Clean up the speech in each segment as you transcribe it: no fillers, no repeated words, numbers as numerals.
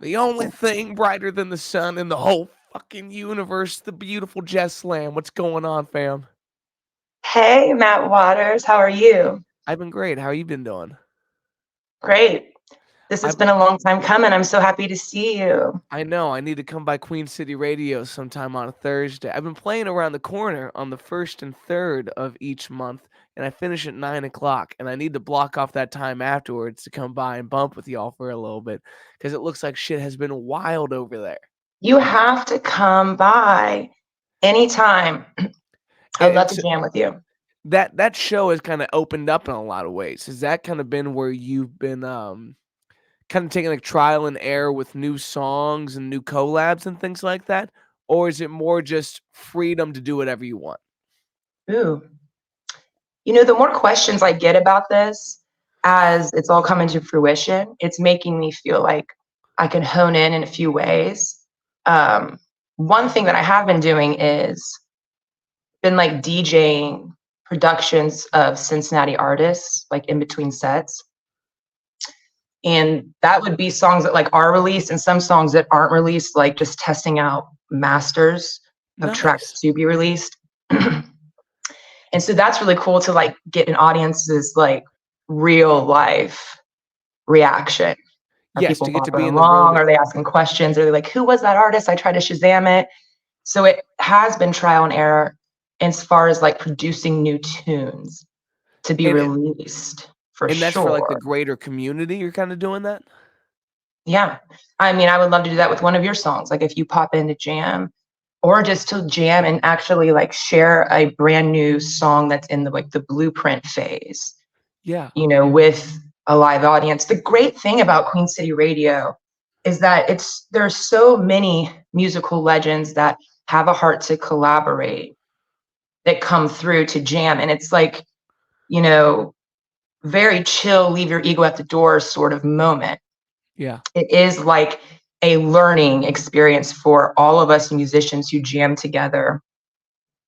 The only thing brighter than the sun in the whole fucking universe, the beautiful Jess Lamb. What's going on, fam? Hey, Matt Waters, how are you? I've been great. How you been doing? Great. This has I've been a long time coming. I'm so happy to see you. I know I need to come by Queen City Radio sometime on a Thursday. I've been playing around the corner on the first and third of each month, and I finish at 9 o'clock. And I need to block off that time afterwards to come by and bump with y'all for a little bit because it looks like shit has been wild over there. You have to come by anytime. I'd love And to so jam with you. that show has kind of opened up in a lot of ways. Has that kind of been where you've been kind of taking like trial and error with new songs and new collabs and things like that? Or is it more just freedom to do whatever you want? Ooh. The more questions I get about this as it's all coming to fruition, it's making me feel like I can hone in a few ways. One thing that I have been doing is been like DJing productions of Cincinnati artists, like in between sets. And that would be songs that like are released and some songs that aren't released, like just testing out masters of tracks Nice. to be released. And so that's really cool to like get an audience's like real life reaction. Are Yes, people to get to bopping be in the room. along? Are they asking questions? Are they like, who was that artist? I try to Shazam it. So it has been trial and error as far as like producing new tunes to be And released for and that's for like the sure. greater community. You're kind of doing that. Yeah. I mean, I would love to do that with one of your songs. Like if you pop into jam or just to jam and actually like share a brand new song that's in the like the blueprint phase, Yeah. with a live audience. The great thing about Queen City Radio is that there's so many musical legends that have a heart to collaborate that come through to jam. And it's like, you know, very chill, leave your ego at the door sort of moment. Yeah. It is like a learning experience for all of us musicians who jam together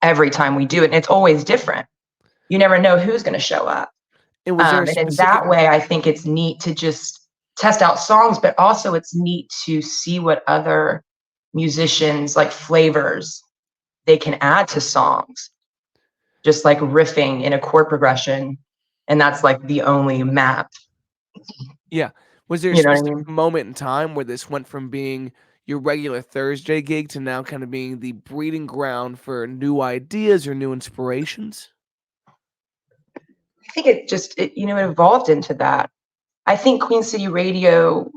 every time we do it. And it's always different. You never know who's going to show up. And was there a And in specific that way, I think it's neat to just test out songs, but also it's neat to see what other musicians like flavors they can add to songs, just like riffing in a chord progression. And that's like the only map. Yeah. Was there a You know what I specific mean? moment in time where this went from being your regular Thursday gig to now kind of being the breeding ground for new ideas or new inspirations? I think it evolved into that. I think Queen City Radio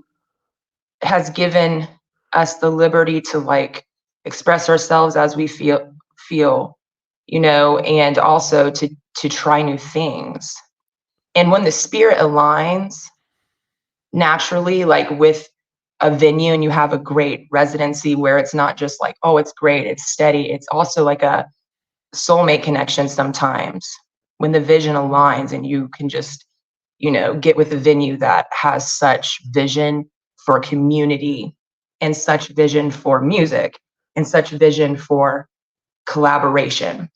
has given us the liberty to like express ourselves as we feel, and also to try new things. And when the spirit aligns naturally, like with a venue and you have a great residency where it's not just like, oh, it's great, it's steady. It's also like a soulmate connection sometimes when the vision aligns and you can just, get with a venue that has such vision for community and such vision for music and such vision for collaboration.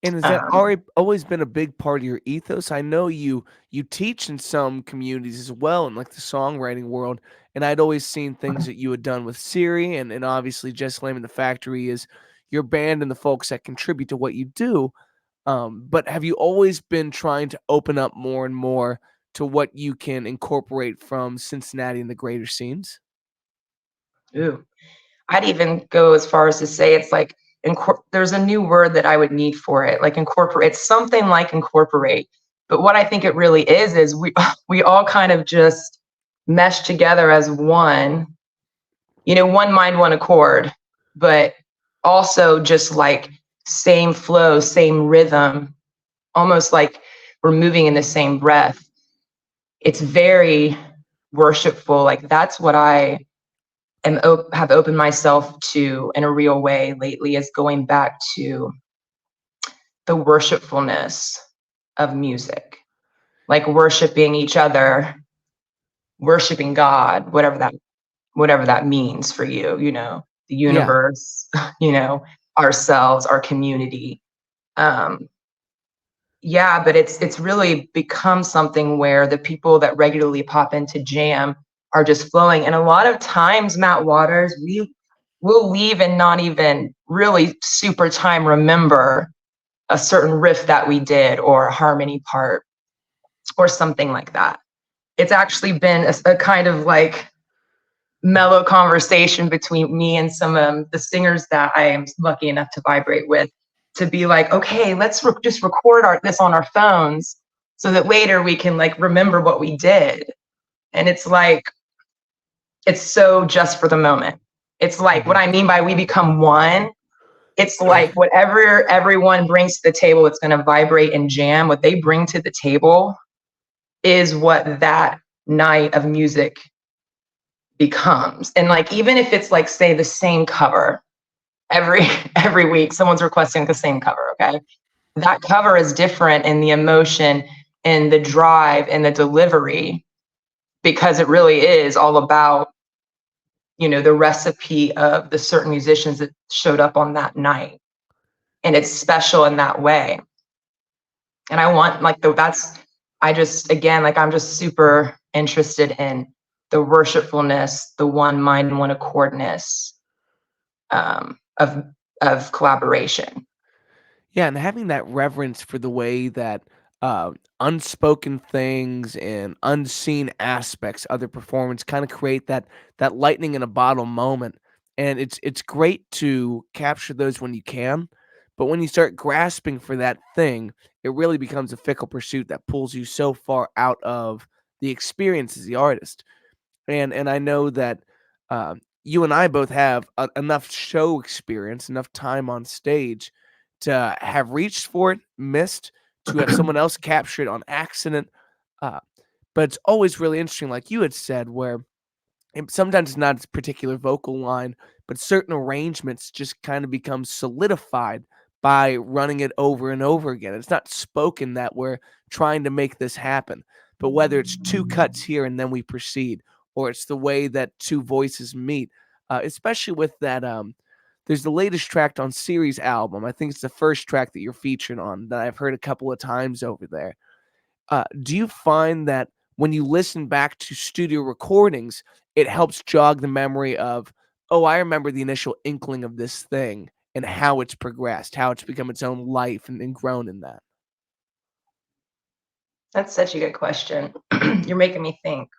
And has that Um, already always been a big part of your ethos? I know you teach in some communities as well in like the songwriting world, and I'd always seen things that you had done with Siri and obviously Jess Lamb and the Factory is your band and the folks that contribute to what you do. But have you always been trying to open up more and more to what you can incorporate from Cincinnati and the greater scenes? ooh, I'd even go as far as to say it's like there's a new word that I would need for it, like incorporate. It's something like incorporate, but what I think it really is we we all kind of just mesh together as one, one mind, one accord, but also just like same flow, same rhythm, almost like we're moving in the same breath. It's very worshipful. Like that's what I have opened myself to in a real way lately, is going back to the worshipfulness of music, like worshiping each other, worshiping God, whatever that means for you, the Yeah. universe, you know, ourselves, our community. Um, yeah, but it's really become something where the people that regularly pop into jam are just flowing. And a lot of times, Matt Waters, we will leave and not even really super time remember a certain riff that we did or a harmony part or something like that. It's actually been a kind of like mellow conversation between me and some of the singers that I am lucky enough to vibrate with, to be like, okay, let's just record this on our phones so that later we can like remember what we did. And it's like, it's so just for the moment. It's like what I mean by we become one. It's like whatever everyone brings to the table, it's going to vibrate and jam. What they bring to the table is what that night of music becomes. And like, even if it's like, say, the same cover every week, someone's requesting the same cover, okay? That cover is different in the emotion and the drive and the delivery, because it really is all about, you know, the recipe of the certain musicians that showed up on that night. And it's special in that way. And I want like I just, again, like I'm just super interested in the worshipfulness, the one mind, one accordness of collaboration. Yeah, and having that reverence for the way that unspoken things and unseen aspects of the performance kind of create that lightning in a bottle moment. And it's great to capture those when you can, but when you start grasping for that thing, it really becomes a fickle pursuit that pulls you so far out of the experience as the artist. And I know that you and I both have enough show experience, enough time on stage to have reached for it, missed, to have someone else capture it on accident. Uh, but it's always really interesting, like you had said, where sometimes it's not a particular vocal line, but certain arrangements just kind of become solidified by running it over and over again. It's not spoken that we're trying to make this happen, but whether it's two cuts here and then we proceed, or it's the way that two voices meet, especially with that. There's the latest track on Series album. I think it's the first track that you're featured on that I've heard a couple of times over there. Do you find that when you listen back to studio recordings, it helps jog the memory of, oh, I remember the initial inkling of this thing and how it's progressed, how it's become its own life and grown in that? That's such a good question. You're making me think.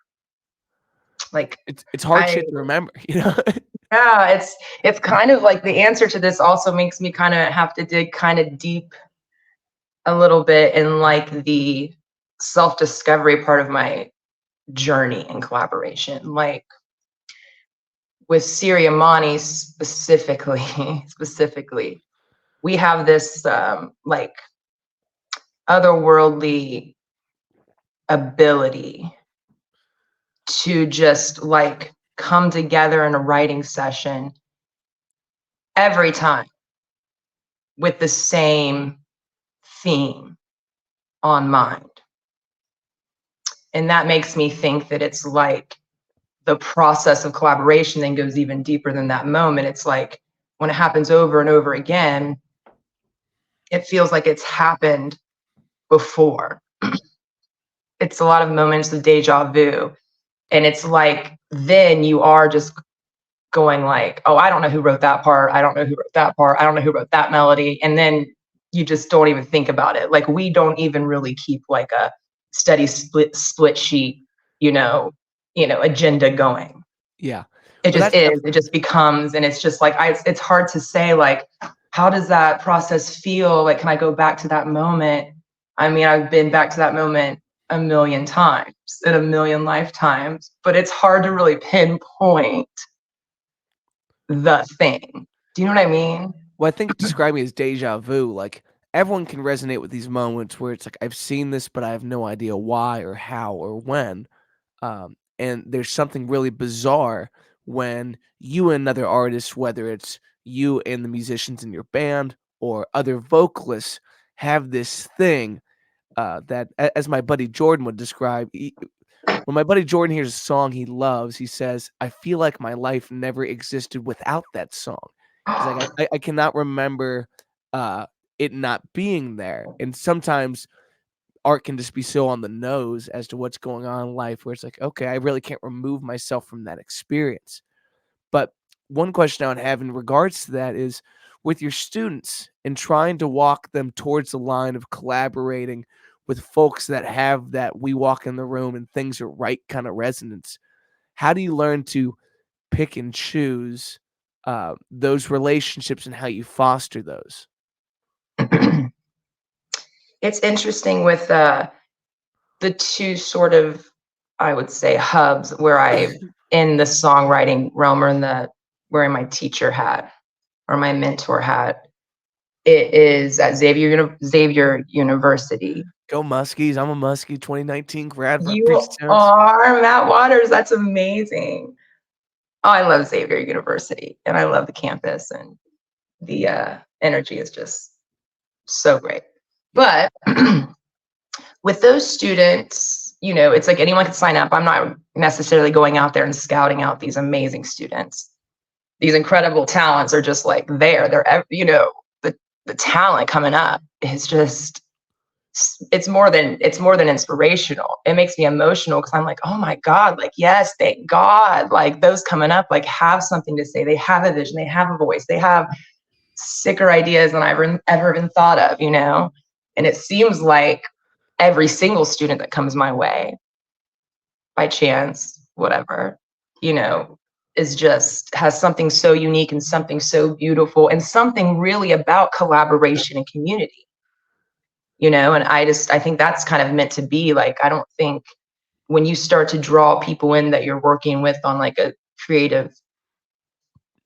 Like, It's hard I, shit to remember, you know? yeah, it's kind of like the answer to this also makes me kind of have to dig kind of deep a little bit in like the self-discovery part of my journey in collaboration. Like with Siri Amani specifically, specifically, we have this like otherworldly ability to just like come together in a writing session every time with the same theme on mind. And that makes me think that it's like the process of collaboration then goes even deeper than that moment. It's like when it happens over and over again, it feels like it's happened before. It's a lot of moments of deja vu. And it's like then you are just going like, oh, I don't know who wrote that part. I don't know who wrote that part. I don't know who wrote that melody. And then you just don't even think about it. Like we don't even really keep like a steady split sheet, you know, agenda going. Yeah. It Well, just that's is. It just becomes, and it's just like it's hard to say like, how does that process feel? Like, can I go back to that moment? I mean, I've been back to that moment a million times in a million lifetimes, but it's hard to really pinpoint the thing. Do you know what I mean? well, I think describing it as deja vu, like everyone can resonate with these moments where it's like, I've seen this, but I have no idea why or how or when. And there's something really bizarre when you and another artist, whether it's you and the musicians in your band or other vocalists, have this thing that, as my buddy Jordan would describe, when my buddy Jordan hears a song he loves, he says, "I feel like my life never existed without that song." He's like, I cannot remember it not being there, and sometimes art can just be so on the nose as to what's going on in life, where it's like, okay, I really can't remove myself from that experience. But one question I would have in regards to that is, with your students and trying to walk them towards the line of collaborating with folks that have that we walk in the room and things are right kind of resonance, how do you learn to pick and choose those relationships and how you foster those? It's interesting with the two sort of, I would say, hubs where I, in the songwriting realm, or in the wearing my teacher hat or my mentor hat. It is at Xavier University. Go Muskies. I'm a Muskie 2019 grad rep You Jones. are Matt Waters. That's amazing. Oh, I love Xavier University, and I love the campus, and the energy is just so great. But with those students, it's like anyone can sign up. I'm not necessarily going out there and scouting out these amazing students. These incredible talents are just like there. The talent coming up is just, it's more than inspirational. It makes me emotional because I'm like, oh my God, like, yes, thank God. Like, those coming up, like, have something to say. They have a vision, they have a voice, they have sicker ideas than I've ever even thought of, And it seems like every single student that comes my way, by chance, whatever, you know, is just has something so unique and something so beautiful and something really about collaboration and community, and I think that's kind of meant to be. Like, I don't think when you start to draw people in that you're working with on like a creative,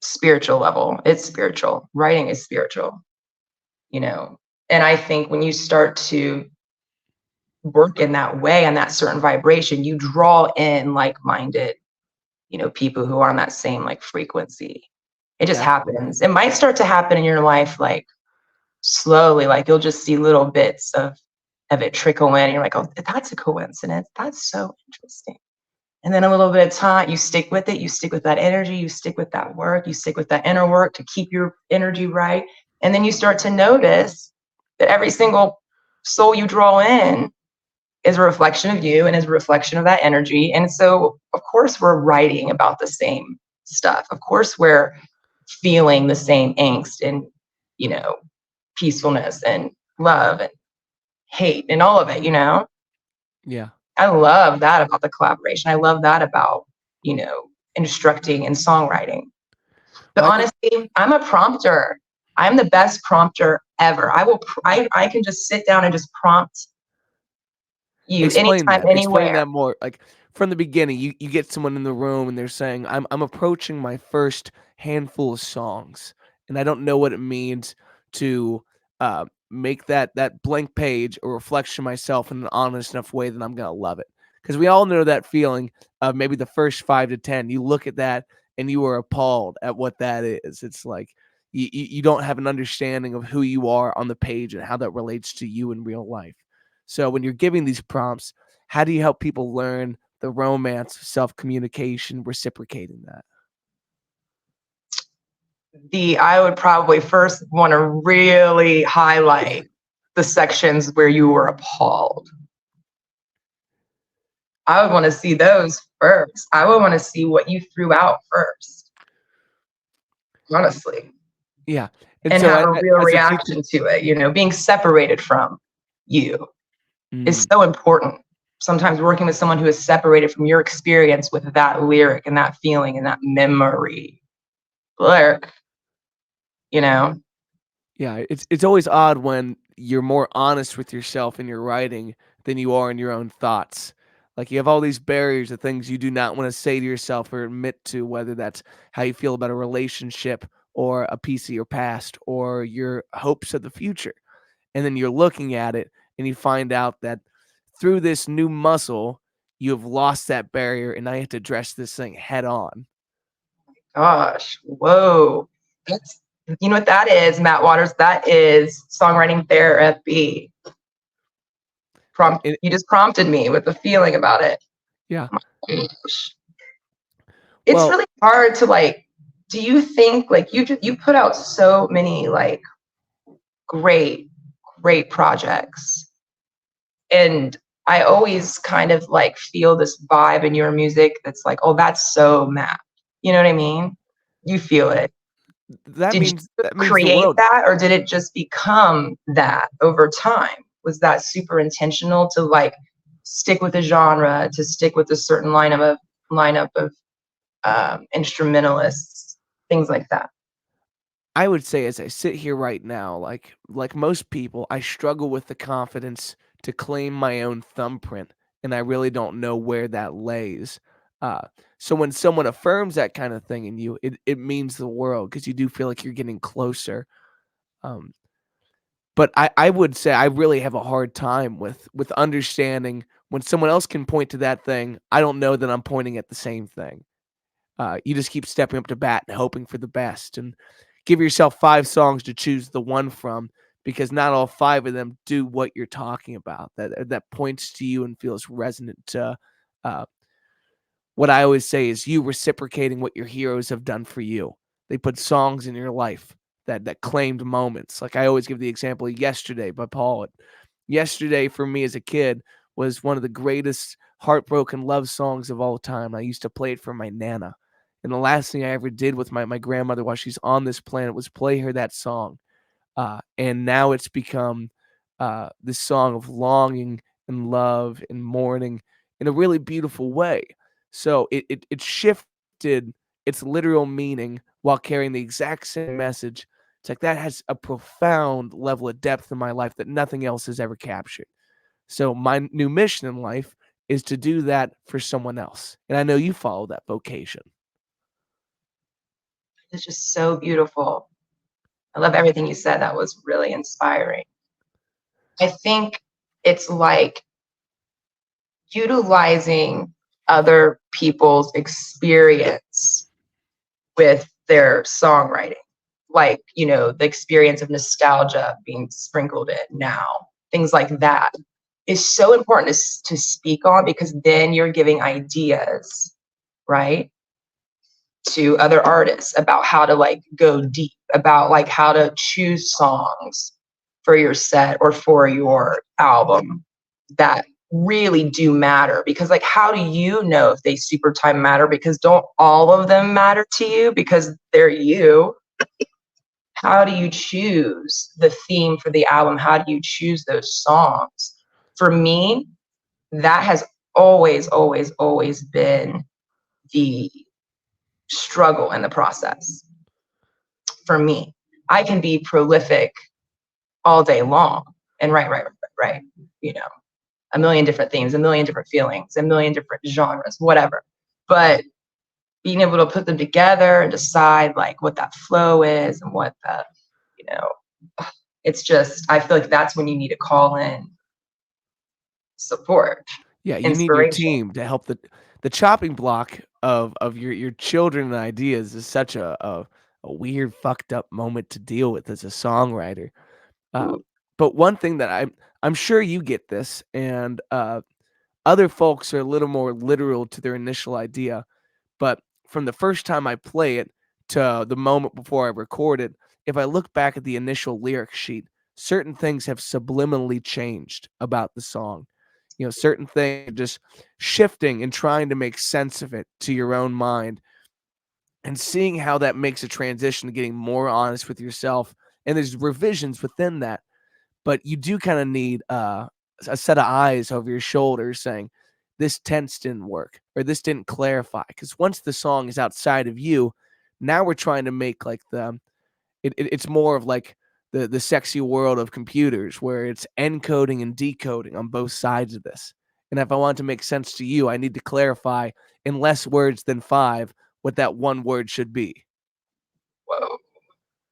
spiritual level, it's spiritual. Writing is spiritual, you know. And I think when you start to work in that way, on that certain vibration, you draw in like-minded, people who are on that same like frequency. It just Absolutely. happens. It might start to happen in your life like slowly, like you'll just see little bits of it trickle in, and you're like, oh, that's a coincidence. That's so interesting. And then a little bit of time, you stick with it, you stick with that energy, you stick with that work, you stick with that inner work to keep your energy right. And then you start to notice that every single soul you draw in is a reflection of you and is a reflection of that energy. And so, of course, we're writing about the same stuff. Of course, we're feeling the same angst and, peacefulness and love and hate and all of it. Yeah. I love that about the collaboration. I love that about, instructing and songwriting. But Well, I think honestly, I'm a prompter. I'm the best prompter ever. I can just sit down and just prompt you explain anytime, that. Explain anywhere. that more. Like from the beginning, you get someone in the room and they're saying, I'm approaching my first handful of songs, and I don't know what it means to make that blank page a reflection of myself in an honest enough way that I'm gonna love it. Because we all know that feeling of maybe the first 5 to 10. You look at that and you are appalled at what that is. It's like you don't have an understanding of who you are on the page and how that relates to you in real life. So when you're giving these prompts, how do you help people learn the romance of self-communication, reciprocating that? I would probably first want to really highlight the sections where you were appalled. I would want to see those first. I would want to see what you threw out first, honestly, Yeah, and and so have a real as a teacher. reaction to it. Being separated from you is Mm, so important. Sometimes working with someone who is separated from your experience with that lyric and that feeling and that memory. Lyric, you know, yeah, it's always odd when you're more honest with yourself in your writing than you are in your own thoughts. Like, you have all these barriers of things you do not wanna say to yourself or admit to, whether that's how you feel about a relationship or a piece of your past or your hopes of the future. And then you're looking at it and you find out that through this new muscle, you have lost that barrier and now you have to address this thing head on. gosh, whoa. That's, you know what that is, Matt Waters? That is songwriting therapy. And You just prompted me with a feeling about it. yeah. Gosh. It's Well, really hard to like, do you think like you put out so many like great, great projects. And I always kind of like feel this vibe in your music that's like, oh, that's so math. You know what I mean? You feel it. That Did means you that means the create world. that, or did it just become that over time? Was that super intentional to like stick with a genre, to stick with a certain lineup of instrumentalists, things like that? I would say as I sit here right now, like most people, I struggle with the confidence to claim my own thumbprint, and I really don't know where that lays. Uh, so when someone affirms that kind of thing in you, it means the world because you do feel like you're getting closer. Um, but I would say I really have a hard time with understanding when someone else can point to that thing. I don't know that I'm pointing at the same thing. You just keep stepping up to bat and hoping for the best, and give yourself 5 songs to choose the one from because not all 5 of them do what you're talking about that points to you and feels resonant to, uh, what I always say is you reciprocating what your heroes have done for you. They put songs in your life that claimed moments. Like I always give the example of Yesterday by Paul. Yesterday for me as a kid was one of the greatest heartbroken love songs of all time. I used to play it for my nana. And the last thing I ever did with my grandmother while she's on this planet was play her that song. And now it's become this song of longing and love and mourning in a really beautiful way. So it shifted its literal meaning while carrying the exact same message. It's like that has a profound level of depth in my life that nothing else has ever captured. So my new mission in life is to do that for someone else. And I know you follow that vocation. It's just so beautiful. I love everything you said. That was really inspiring. I think it's like utilizing other people's experience with their songwriting, like, you know, the experience of nostalgia being sprinkled in now, things like that is so important to speak on, because then you're giving ideas, right, to other artists about how to like go deep, about like how to choose songs for your set or for your album that really do matter. Because like, how do you know if they super time matter? Because don't all of them matter to you because they're you? How do you choose the theme for the album? How do you choose those songs? For me, that has always been the struggle in the process. For me, I can be prolific all day long and right, you know, a million different themes, a million different feelings, a million different genres, whatever. But being able to put them together and decide like what that flow is and what the, you know, it's just, I feel like that's when you need to call in support, Yeah, you need your inspiration. team to help the chopping block of your children and ideas is such a weird, fucked up moment to deal with as a songwriter. Uh, Ooh, but one thing that I'm sure you get this, and other folks are a little more literal to their initial idea. But from the first time I play it to the moment before I record it, if I look back at the initial lyric sheet, certain things have subliminally changed about the song. You know, certain things are just shifting and trying to make sense of it to your own mind and seeing how that makes a transition to getting more honest with yourself. And there's revisions within that, but you do kind of need a set of eyes over your shoulders saying, this tense didn't work or this didn't clarify. Because once the song is outside of you, now we're trying to make like it's more of like the sexy world of computers where it's encoding and decoding on both sides of this. And if I want to make sense to you, I need to clarify in less words than 5 what that one word should be. whoa,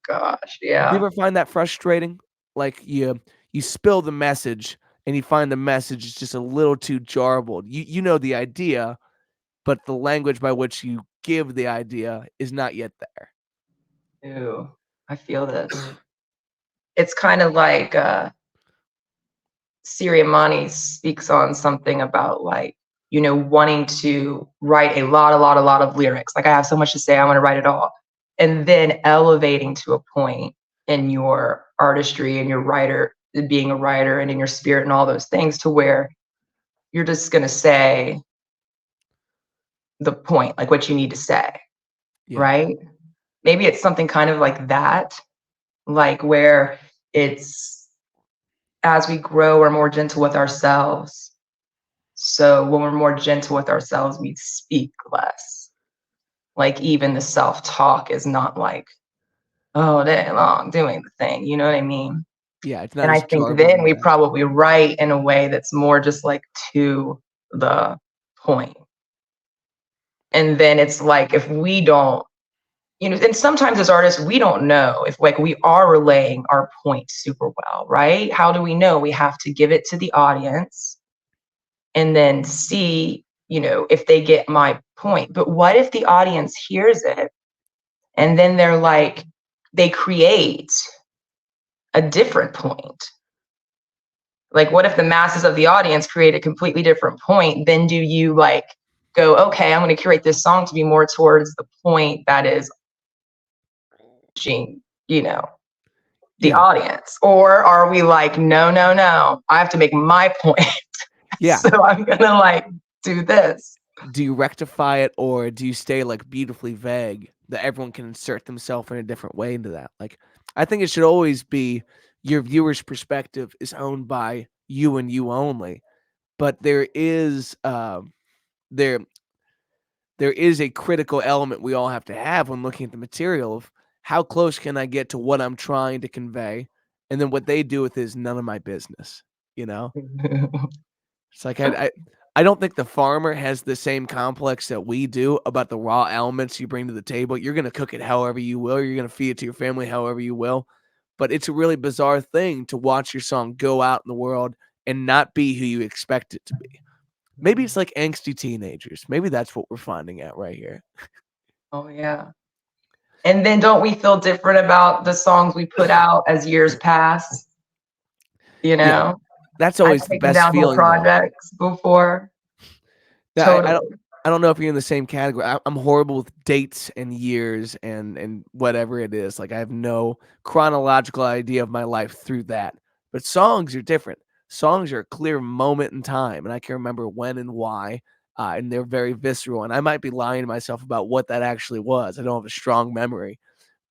gosh, Do you yeah. ever find that frustrating? Like you spill the message and you find the message is just a little too jarbled. You know the idea, but the language by which you give the idea is not yet there. Ooh, I feel this. It's kind of like Siriamani speaks on something about like, you know, wanting to write a lot of lyrics. Like I have so much to say, I want to write it all. And then elevating to a point in your artistry and your being a writer and in your spirit and all those things, to where you're just going to say the point, like what you need to say, Yeah. right? Maybe it's something kind of like that, like where it's, as we grow, we're more gentle with ourselves. So when we're more gentle with ourselves, we speak less. Like even the self-talk is not like, oh, day long doing the thing. You know what I mean? Yeah, it's not And I as think then we jarbled as. probably write in a way that's more just like to the point. And then it's like, if we don't, and sometimes as artists, we don't know if like we are relaying our point super well, right? How do we know? We have to give it to the audience and then see, if they get my point. But what if the audience hears it and then they're like, they create a different point? Like, what if the masses of the audience create a completely different point? Then do you like go, okay, I'm going to curate this song to be more towards the point that is, you know, the Yeah. audience? Or are we like, no, no, no, I have to make my point. Yeah. So I'm going to like do this. Do you rectify it, or do you stay like beautifully vague that everyone can insert themselves in a different way into that? Like, I think it should always be your viewer's perspective is owned by you and you only. But there there is a critical element we all have to have when looking at the material of how close can I get to what I'm trying to convey, and then what they do with it is none of my business. You know, it's like I don't think the farmer has the same complex that we do about the raw elements you bring to the table. You're gonna cook it however you will. You're gonna feed it to your family however you will. But it's a really bizarre thing to watch your song go out in the world and not be who you expect it to be. Maybe it's like angsty teenagers. Maybe that's what we're finding out right here. Oh, yeah. And then don't we feel different about the songs we put out as years pass? You Yeah, know, that's I've always the taken best down whole feeling though. projects before. Yeah, Totally. I don't know if you're in the same category. I'm horrible with dates and years and whatever it is. Like I have no chronological idea of my life through that. But songs are different. Songs are a clear moment in time, and I can remember when and why, and they're very visceral. And I might be lying to myself about what that actually was. I don't have a strong memory,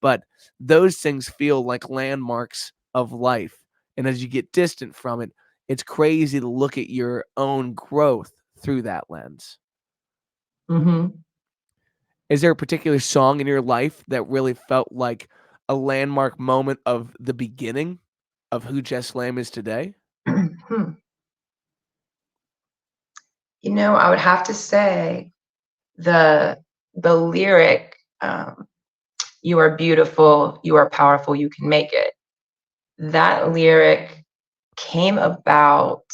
but those things feel like landmarks of life. And as you get distant from it, it's crazy to look at your own growth through that lens. Hmm. Is there a particular song in your life that really felt like a landmark moment of the beginning of who Jess Lamb is today? I would have to say the lyric, "You are beautiful, you are powerful, you can make it." That lyric came about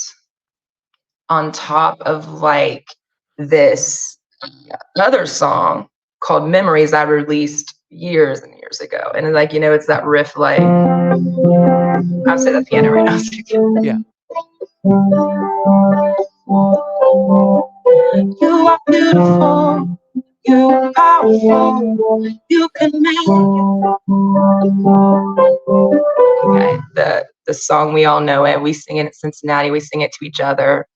on top of like this other song called Memories I released years and years ago. And like, it's that riff like, I'll say the piano right now. Yeah. You are beautiful, you are powerful, you can make it. Okay, the song, we all know it. We sing it at Cincinnati, we sing it to each other.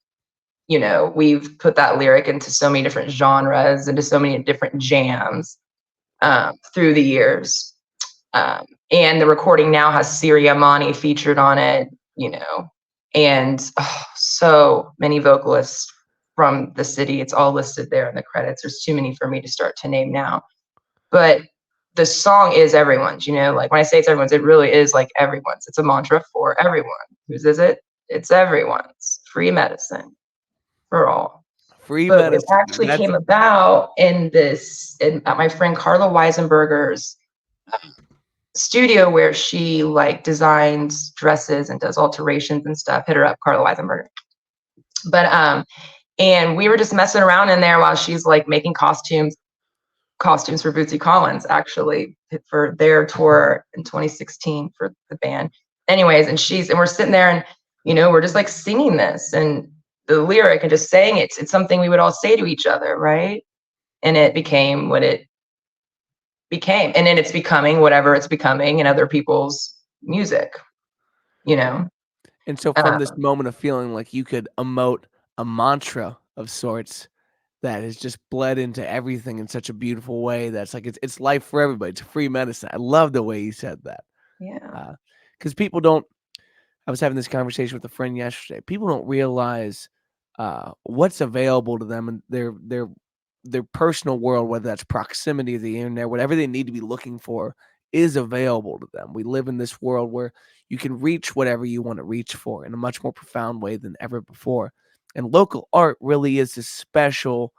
We've put that lyric into so many different genres, into so many different jams through the years. And the recording now has Siri Amani featured on it, and so many vocalists from the city. It's all listed there in the credits. There's too many for me to start to name now. But the song is everyone's, like when I say it's everyone's, it really is like everyone's. It's a mantra for everyone. Whose is it? It's everyone's. Free medicine for all. Free But it medicine. actually That's came about at my friend Carla Weisenberger's studio, where she like designs dresses and does alterations and stuff. Hit her up, Carla Weisenberger. But and we were just messing around in there while she's like making costumes for Bootsy Collins, actually, for their tour in 2016 for the band. Anyways, and we're sitting there and we're just like singing this and the lyric and just saying it. It's something we would all say to each other, right? And it became what it became. And then it's becoming whatever it's becoming in other people's music, you know? And so from this Um, moment of feeling like you could emote a mantra of sorts that has just bled into everything in such a beautiful way that's like it's life for everybody. It's free medicine. I love the way you said that. yeah. Because people don't I was having this conversation with a friend yesterday. People don't realize what's available to them in their personal world, whether that's proximity to the internet, whatever they need to be looking for is available to them. We live in this world where you can reach whatever you want to reach for in a much more profound way than ever before. And local art really is a special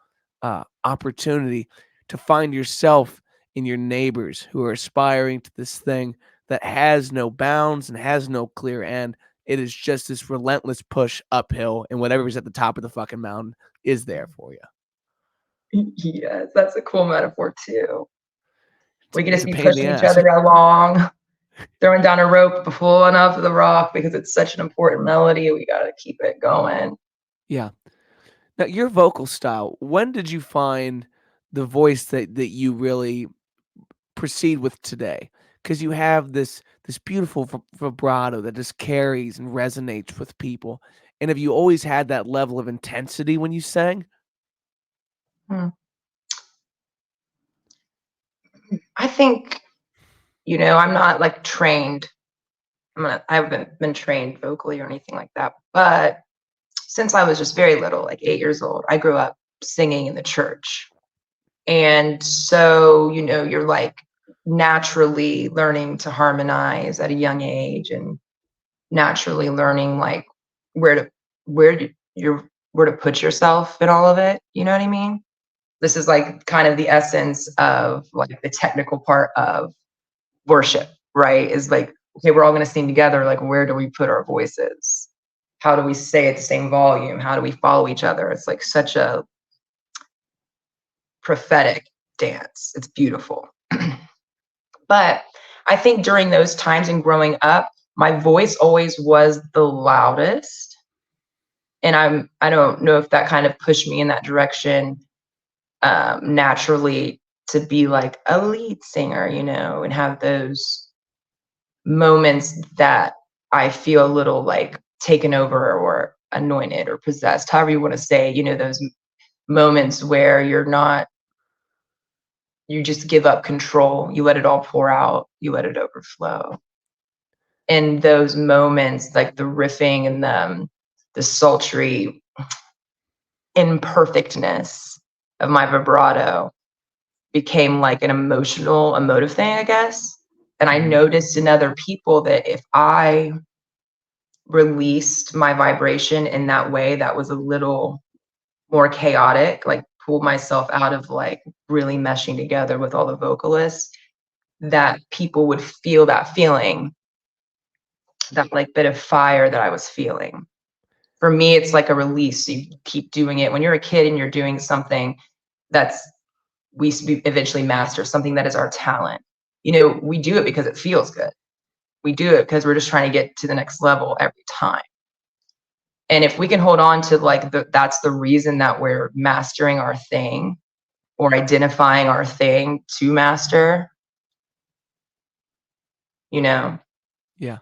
opportunity to find yourself in your neighbors who are aspiring to this thing that has no bounds and has no clear end. It is just this relentless push uphill, and whatever's at the top of the fucking mountain is there for you. Yes, that's a cool metaphor too. We can It's just a be pain in the pushing each ass. other along, throwing down a rope full enough of the rock because it's such an important melody. We got to keep it going. Yeah. Now, your vocal style, when did you find the voice that you really proceed with today? Because you have this beautiful vibrato that just carries and resonates with people. And have you always had that level of intensity when you sang? Hmm. I think, I'm not like trained. I haven't been trained vocally or anything like that. But since I was just very little, like 8 years old, I grew up singing in the church. And so, you're like naturally learning to harmonize at a young age and naturally learning like where to where to your where to put yourself in all of it. You know what I mean? This is like kind of the essence of like the technical part of worship, right? Is like, okay, we're all gonna sing together. Like, where do we put our voices? How do we stay at the same volume? How do we follow each other? It's like such a prophetic dance. It's beautiful. But I think during those times and growing up, my voice always was the loudest. And I don't know if that kind of pushed me in that direction naturally to be like a lead singer, and have those moments that I feel a little like taken over or anointed or possessed, however you want to say, those moments where you just give up control, you let it all pour out, you let it overflow. In those moments, like the riffing and the sultry imperfectness of my vibrato became like an emotive thing, I guess. And I Mhm. noticed in other people that if I released my vibration in that way that was a little more chaotic, like pulled myself out of like really meshing together with all the vocalists, that people would feel that feeling, that like bit of fire that I was feeling. For me, it's like a release. You keep doing it. When you're a kid and you're doing something that's we eventually master, something that is our talent. We do it because it feels good. We do it because we're just trying to get to the next level every time. And if we can hold on to like that's the reason that we're mastering our thing or identifying our thing to master, you know, Yeah.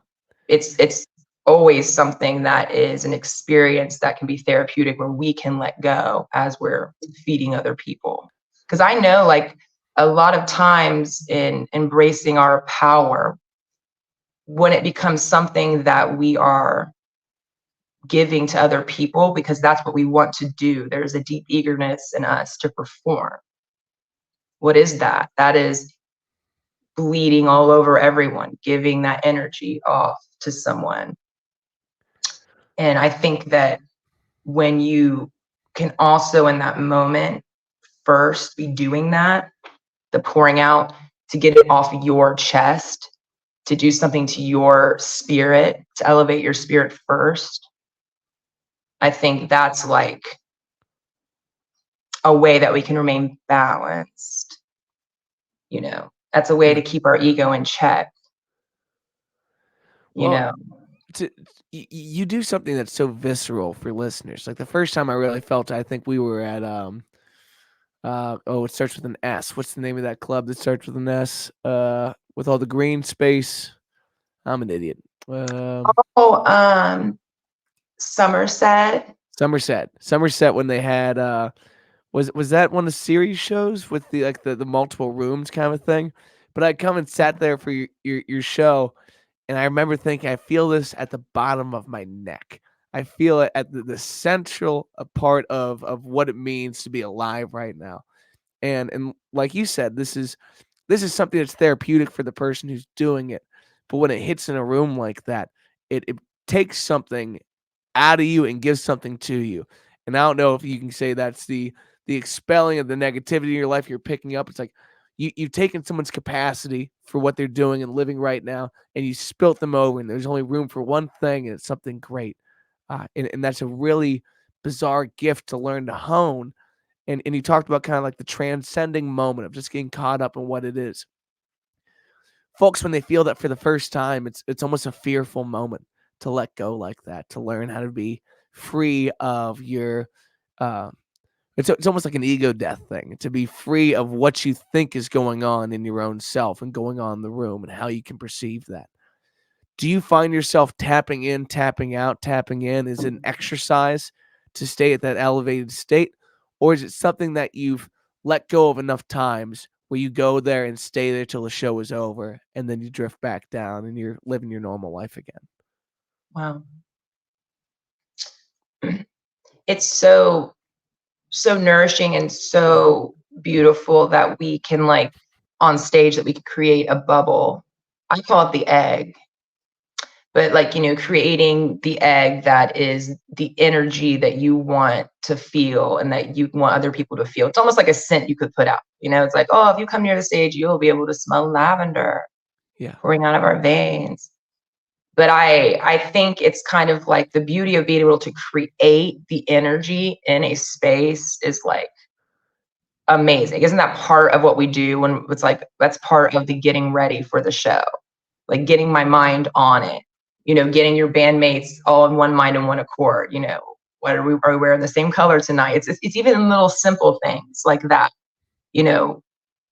it's always something that is an experience that can be therapeutic where we can let go as we're feeding other people. Because I know like a lot of times in embracing our power, when it becomes something that we are giving to other people because that's what we want to do, there's a deep eagerness in us to perform. What is that? That is bleeding all over everyone, giving that energy off to someone. And I think that when you can also in that moment first be doing that, the pouring out to get it off your chest, to do something to your spirit, to elevate your spirit first, I think that's like a way that we can remain balanced. That's a way Yeah. to keep our ego in check, you Well, know. you do something that's so visceral for listeners. Like the first time I really felt it, I think we were at oh, it starts with an S. What's the name of that club that starts with an S? With all the green space. I'm an idiot. Um, Oh, Somerset. Somerset when they had was that one of the series shows with the like the multiple rooms kind of thing? But I come and sat there for your show, and I remember thinking, I feel this at the bottom of my neck. I feel it at the central part of what it means to be alive right now. And like you said, this is something that's therapeutic for the person who's doing it. But when it hits in a room like that, it takes something out of you and gives something to you. And I don't know if you can say that's the expelling of the negativity in your life you're picking up. It's like you've taken someone's capacity for what they're doing and living right now, and you spilt them over, and there's only room for one thing, and it's something great. And that's a really bizarre gift to learn to hone. And you talked about kind of like the transcending moment of just getting caught up in what it is. Folks, when they feel that for the first time, it's almost a fearful moment to let go like that, to learn how to be free of your uh, it's almost like an ego death thing, to be free of what you think is going on in your own self and going on in the room and how you can perceive that. Do you find yourself tapping in, tapping out, tapping in? Is it an exercise to stay at that elevated state? Or is it something that you've let go of enough times where you go there and stay there till the show is over and then you drift back down and you're living your normal life again? Wow. It's so nourishing and so beautiful that we can like on stage that we could create a bubble. I call it the egg, but like, creating the egg that is the energy that you want to feel and that you want other people to feel. It's almost like a scent you could put out. It's like, oh, if you come near the stage, you'll be able to smell lavender Yeah. pouring out of our veins. But I think it's kind of like the beauty of being able to create the energy in a space is like amazing. Isn't that part of what we do when it's like that's part of the getting ready for the show? Like getting my mind on it, getting your bandmates all in one mind and one accord, what are we wearing the same color tonight? It's even little simple things like that, you know,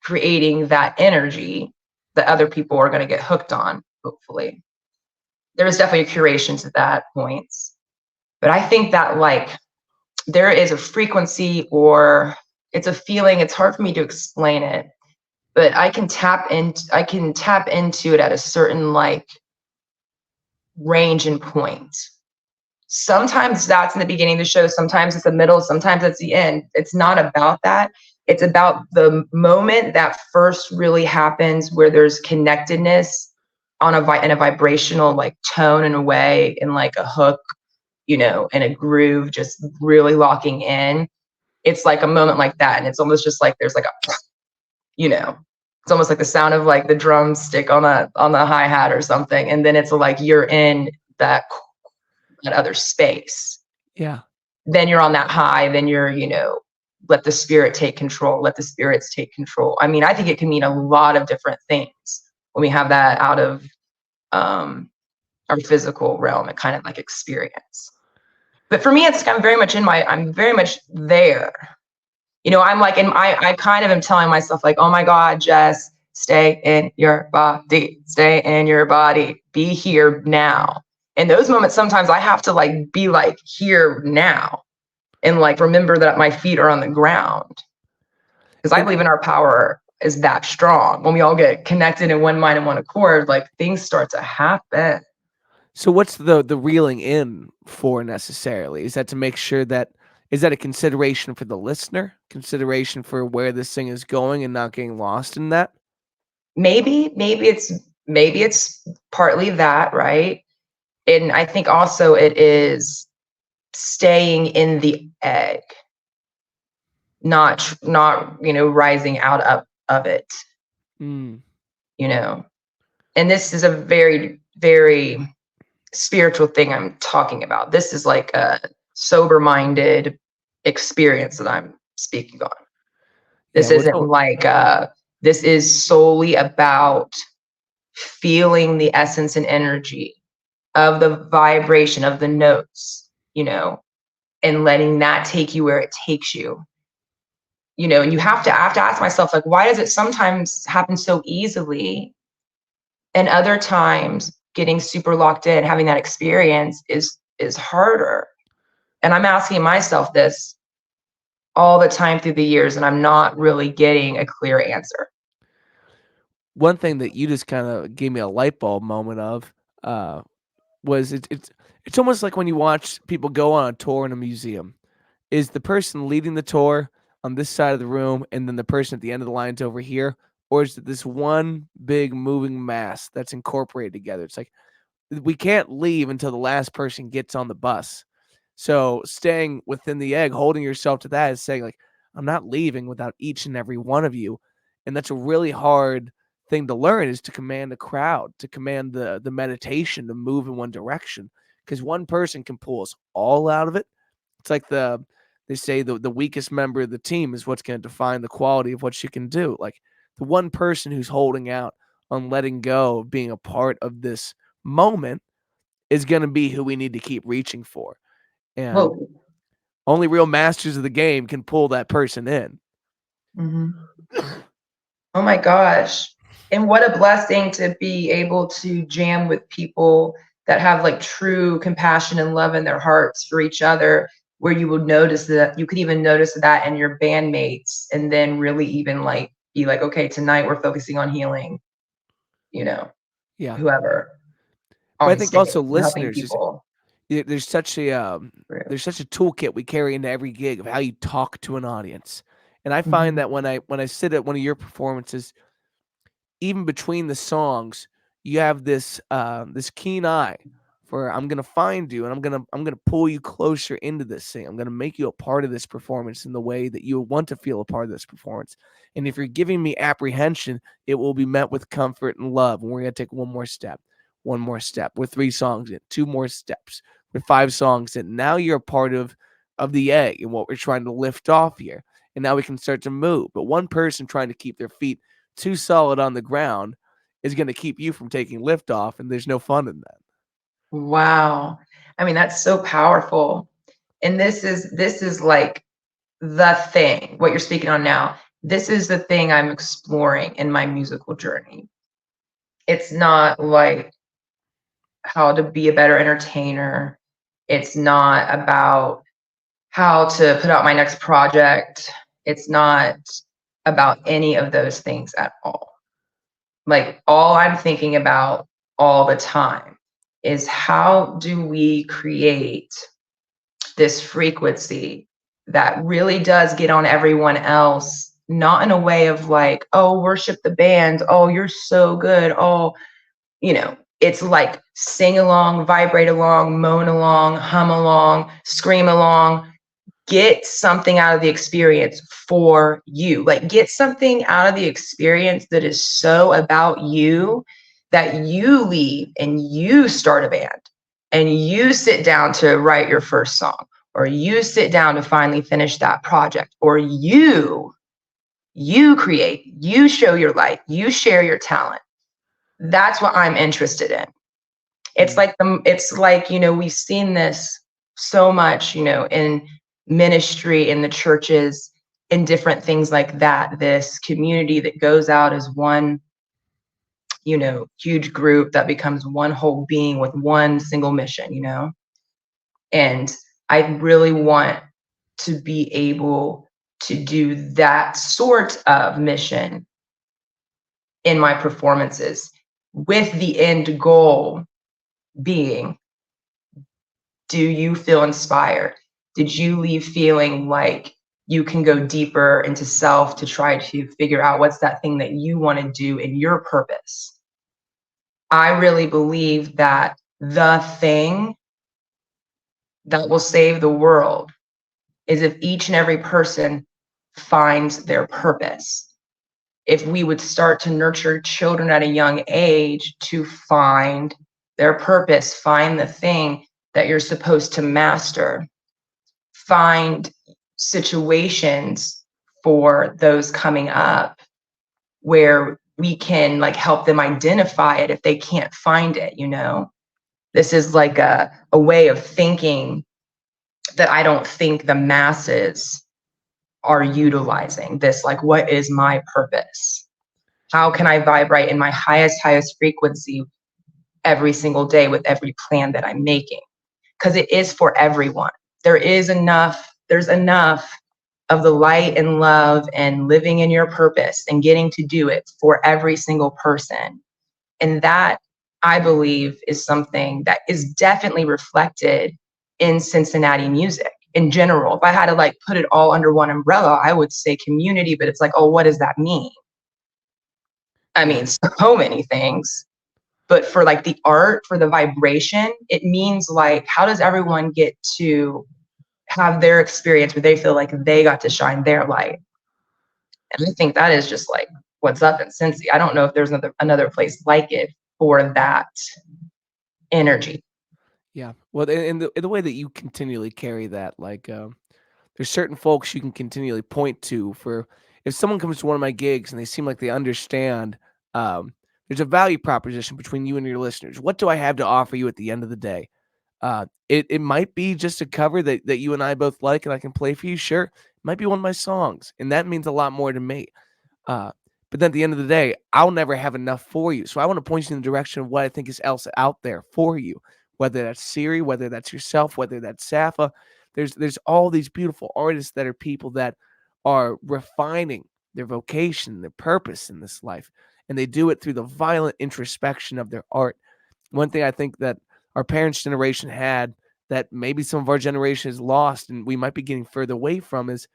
creating that energy that other people are going to get hooked on, hopefully. There is definitely a curation to that points. But I think that like there is a frequency or it's a feeling, it's hard for me to explain it, but I can tap into it at a certain like range and point. Sometimes that's in the beginning of the show, sometimes it's the middle, sometimes it's the end. It's not about that. It's about the moment that first really happens where there's connectedness in a vibrational like tone in a way, in like a hook, in a groove, just really locking in. It's like a moment like that. And it's almost just like there's like a, you know, it's almost like the sound of like the drumstick on the hi-hat or something. And then it's like you're in that other space. Yeah. Then you're on that high, then you're, let the spirit take control, let the spirits take control. I mean, I think it can mean a lot of different things when we have that out of our physical realm and kind of like experience. But for me, I'm very much there. I'm like, and I kind of am telling myself like, oh my God, Jess, stay in your body, stay in your body, be here now. In those moments, sometimes I have to like be like here now and like remember that my feet are on the ground because I And believe in our power is that strong. When we all get connected in one mind and one accord, like things start to happen. so what's the reeling in for necessarily? Is that to make sure that is that a consideration for the listener? Consideration for where this thing is going and not getting lost in that? Maybe it's partly that, right? And I think also it is staying in the egg, not rising out of it, Mm, you know. And this is a very very spiritual thing I'm talking about. This is like a sober minded experience that I'm speaking on. yeah, This isn't like this is solely about feeling the essence and energy of the vibration of the notes, and letting that take you where it takes you. And I have to ask myself, like, why does it sometimes happen so easily and other times getting super locked in, having that experience is harder. And I'm asking myself this all the time through the years, and I'm not really getting a clear answer. One thing that you just kinda gave me a light bulb moment of, uh, was it's almost like when you watch people go on a tour in a museum. Is the person leading the tour on this side of the room, and then the person at the end of the line's over here? Or is it this one big moving mass that's incorporated together? It's like, we can't leave until the last person gets on the bus. So staying within the egg, holding yourself to that is saying like, I'm not leaving without each and every one of you. And that's a really hard thing to learn is to command the crowd, to command the meditation to move in one direction. Because one person can pull us all out of it. It's like they say the weakest member of the team is what's going to define the quality of what she can do. Like the one person who's holding out on letting go of being a part of this moment is going to be who we need to keep reaching for. And Well, only real masters of the game can pull that person in. mhm. Oh my gosh. And what a blessing to be able to jam with people that have like true compassion and love in their hearts for each other, where you would notice that you could even notice that in your bandmates, and then really even like be like, okay, tonight we're focusing on healing, you know, Yeah. whoever But I on think stage also and helping listeners is people there's through. such a toolkit we carry into every gig of how you talk to an audience. And I find Mhm. that when I sit at one of your performances, even between the songs, you have this keen eye for I'm gonna find you and I'm gonna pull you closer into this thing. I'm gonna make you a part of this performance in the way that you want to feel a part of this performance. And if you're giving me apprehension, it will be met with comfort and love. And we're gonna take one more step. We're 3 songs in, 2 more steps. We're 5 songs in. Now you're a part of the egg and what we're trying to lift off here. And now we can start to move. But one person trying to keep their feet too solid on the ground is going to keep you from taking lift off, and there's no fun in that. Wow. I mean, that's so powerful. And this is like the thing, what you're speaking on now. This is the thing I'm exploring in my musical journey. It's not like how to be a better entertainer. It's not about how to put out my next project. It's not about any of those things at all. Like all I'm thinking about all the time is how do we create this frequency that really does get on everyone else, not in a way of like, oh, worship the band, oh, you're so good, oh, it's like sing along, vibrate along, moan along, hum along, scream along, get something out of the experience for you. Like, get something out of the experience that is so about you that you leave and you start a band and you sit down to write your first song, or you sit down to finally finish that project, or you create, you show your light, you share your talent. That's what I'm interested in. Mm. It's like, we've seen this so much, in ministry, in the churches, in different things like that. This community that goes out as one, huge group that becomes one whole being with one single mission. And I really want to be able to do that sort of mission in my performances, with the end goal being, do you feel inspired? Did you leave feeling like you can go deeper into self to try to figure out what's that thing that you want to do in your purpose? I really believe that the thing that will save the world is if each and every person finds their purpose. If we would start to nurture children at a young age to find their purpose, find the thing that you're supposed to master, find situations for those coming up where we can like help them identify it if they can't find it. This is like a way of thinking that I don't think the masses are utilizing. This, like, what is my purpose? How can I vibrate in my highest frequency every single day with every plan that I'm making, because it is for everyone. There's enough of the light and love and living in your purpose and getting to do it for every single person. And that, I believe, is something that is definitely reflected in Cincinnati music in general. If I had to like put it all under one umbrella, I would say community, but it's like, oh, what does that mean? I Yeah. mean, so many things. But for like the art, for the vibration, it means like, how does everyone get to have their experience where they feel like they got to shine their light? And I think that is just like what's up in Cincy. I don't know if there's another place like it for that energy. Yeah. Well, and the way that you continually carry that, like, there's certain folks you can continually point to for if someone comes to one of my gigs and they seem like they understand, there's a value proposition between you and your listeners. What do I have to offer you at the end of the day? It might be just a cover that you and I both like and I can play for you. Sure. It might be one of my songs, and that means a lot more to me. Uh, but then at the end of the day, I'll never have enough for you. So I want to point you in the direction of what I think is else out there for you, whether that's Siri, whether that's yourself, whether that's Safa. There's all these beautiful artists that are people that are refining their vocation, their purpose in this life. And they do it through the violent introspection of their art. One thing I think that our parents' generation had that maybe some of our generation has lost and we might be getting further away from is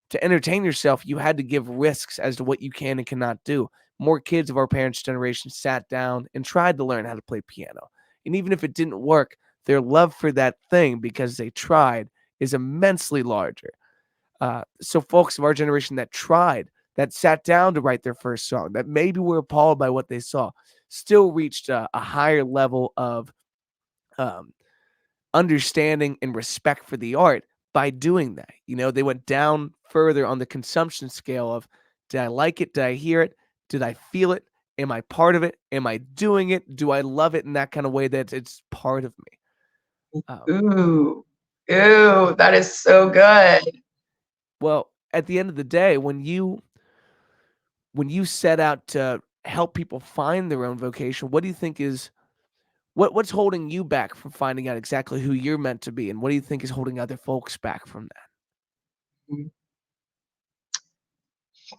to entertain yourself, you had to give risks as to what you can and cannot do. More kids of our parents' generation sat down and tried to learn how to play piano. And even if it didn't work, their love for that thing because they tried is immensely larger. So, folks of our generation that tried, that sat down to write their first song, that maybe were appalled by what they saw, still reached a higher level of um, understanding and respect for the art by doing that. You know, they went down further on the consumption scale of did I like it? Did I hear it? Did I feel it? Am I part of it? Am I doing it? Do I love it in that kind of way that it's part of me? Um, Ooh, ooh, that is so good. well, at the end of the day, when you set out to help people find their own vocation, what do you think is what's holding you back from finding out exactly who you're meant to be, and what do you think is holding other folks back from that?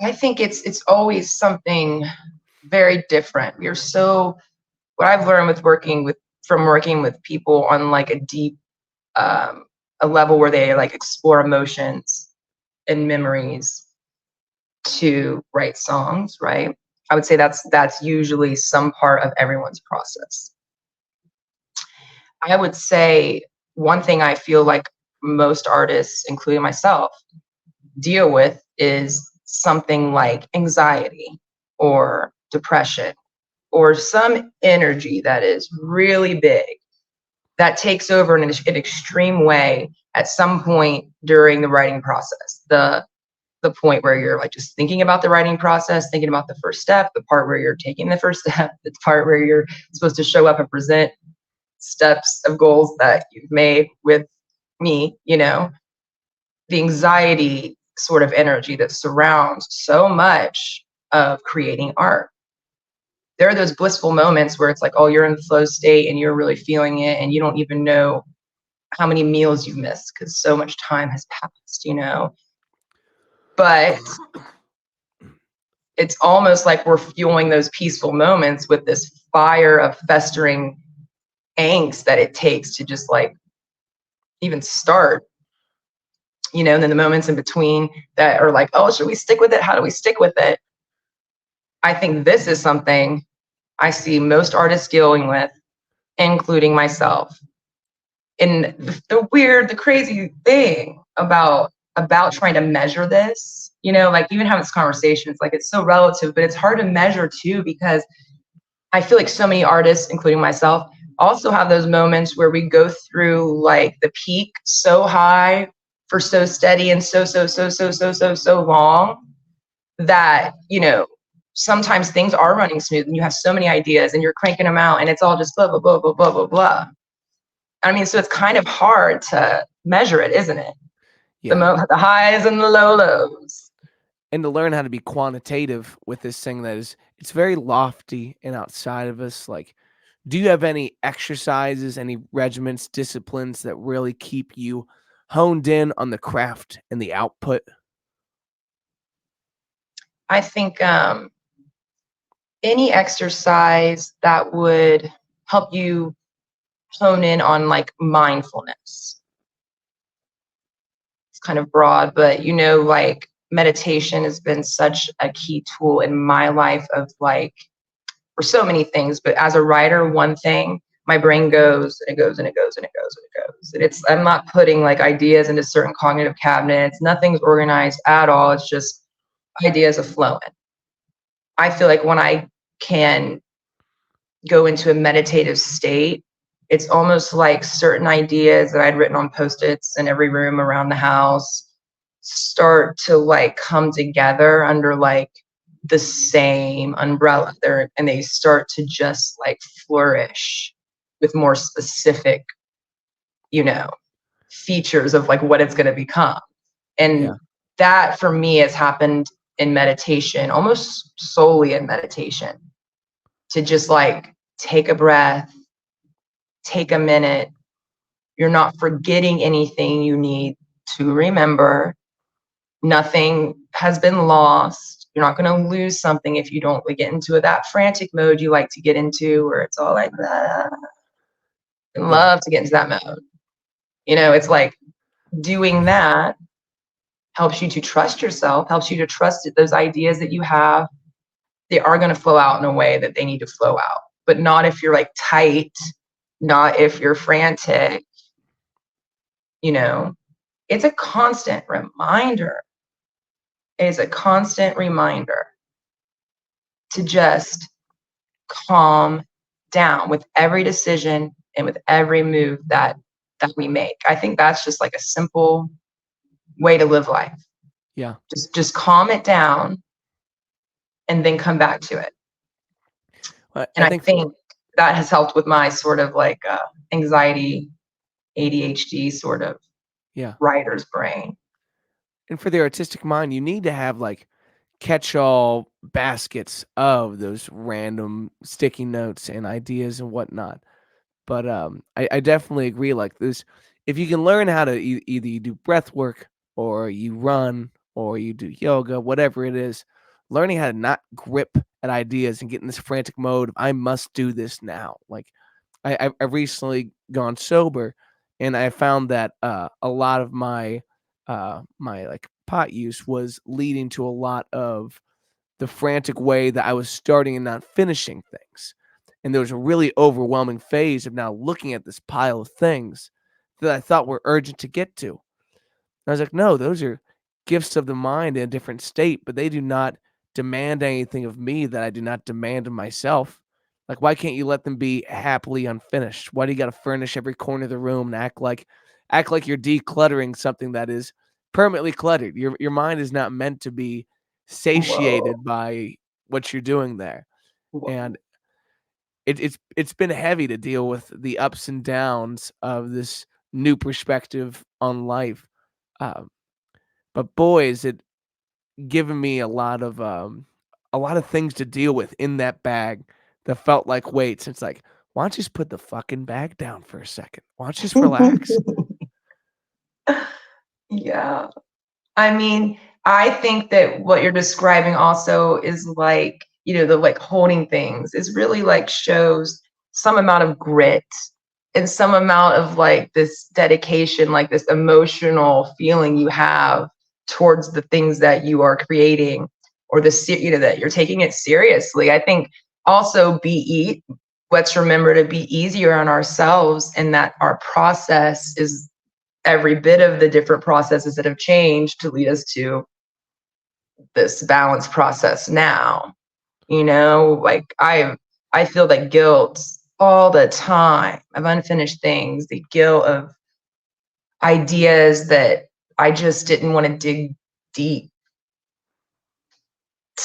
I think it's always something very different. You're so what I've learned with working with people on like a deep um, a level where they like explore emotions and memories to write songs, right? I would say that's usually some part of everyone's process. I would say one thing I feel like most artists, including myself, deal with is something like anxiety or depression or some energy that is really big that takes over in an extreme way at some point during the writing process. The point where you're like just thinking about the writing process, thinking about the first step, the part where you're taking the first step, the part where you're supposed to show up and present steps of goals that you've made with me, the anxiety sort of energy that surrounds so much of creating art. There are those blissful moments where it's like, oh, you're in the flow state and you're really feeling it and you don't even know how many meals you've missed because so much time has passed. But it's almost like we're fueling those peaceful moments with this fire of festering angst that it takes to just like even start, and then the moments in between that are like, oh, should we stick with it? How do we stick with it? I think this is something I see most artists dealing with, including myself. And the crazy thing about trying to measure this, like even having this conversation, it's like it's so relative, but it's hard to measure too, because I feel like so many artists, including myself, also have those moments where we go through like the peak so high for so steady and so long that, sometimes things are running smooth and you have so many ideas and you're cranking them out and it's all just blah, blah, blah, blah, blah, blah, blah. I mean, so it's kind of hard to measure it, isn't it? Yeah. The highs and the lows. And to learn how to be quantitative with this thing that is it's very lofty and outside of us, like Do you have any exercises, any regiments, disciplines that really keep you honed in on the craft and the output? I think any exercise that would help you hone in on like mindfulness. It's kind of broad, but like meditation has been such a key tool in my life of like for so many things. But as a writer, one thing, my brain goes and it goes and it goes and it goes and it goes. And I'm not putting like ideas into certain cognitive cabinets. Nothing's organized at all. It's just ideas are flowing. I feel like when I can go into a meditative state, it's almost like certain ideas that I'd written on post-its in every room around the house start to like come together under like the same umbrella there, and they start to just like flourish with more specific, you know, features of like what it's going to become. And Yeah. that for me has happened in meditation, almost solely in meditation, to just like take a breath, take a minute. You're not forgetting anything you need to remember. Nothing has been lost. You're not going to lose something if you don't get into that frantic mode you like to get into, where it's all like that. I Yeah. love to get into that mode. It's like doing that helps you to trust yourself, helps you to trust that those ideas that you have, they are going to flow out in a way that they need to flow out, but not if you're like tight, not if you're frantic. you know it's a constant reminder. It's a constant reminder to just calm down with every decision and with every move that we make. I think that's just like a simple way to live life. Yeah. Just calm it down and then come back to it. And I I think think that has helped with my sort of like anxiety, ADHD sort of yeah. writer's brain. And for the artistic mind, you need to have like catch-all baskets of those random sticky notes and ideas and whatnot. But I definitely agree. Like this, if you can learn how to either you do breath work or you run or you do yoga, whatever it is, learning how to not grip at ideas and get in this frantic mode of I must do this now. Like I've recently gone sober, and I found that a lot of my like pot use was leading to a lot of the frantic way that I was starting and not finishing things. And there was a really overwhelming phase of now looking at this pile of things that I thought were urgent to get to. I was like, no, those are gifts of the mind in a different state, but they do not demand anything of me that I do not demand of myself. Like, why can't you let them be happily unfinished? Why do you got to furnish every corner of the room and act like you're decluttering something that is permanently cluttered? Your mind is not meant to be Whoa. satiated by what you're doing there. Whoa. And it's been heavy to deal with the ups and downs of this new perspective on life. Um, but boy, is it given me a lot of things to deal with in that bag that felt like weights. It's like, why don't you just put the fucking bag down for a second? Why don't you just relax? Yeah. I mean, I think that what you're describing also is like, the like holding things is really like shows some amount of grit and some amount of like this dedication, like this emotional feeling you have towards the things that you are creating, or that you're taking it seriously. I think also let's remember to be easier on ourselves, and that our process is every bit of the different processes that have changed to lead us to this balance process now. Like I feel that guilt all the time of unfinished things, the guilt of ideas that I just didn't want to dig deep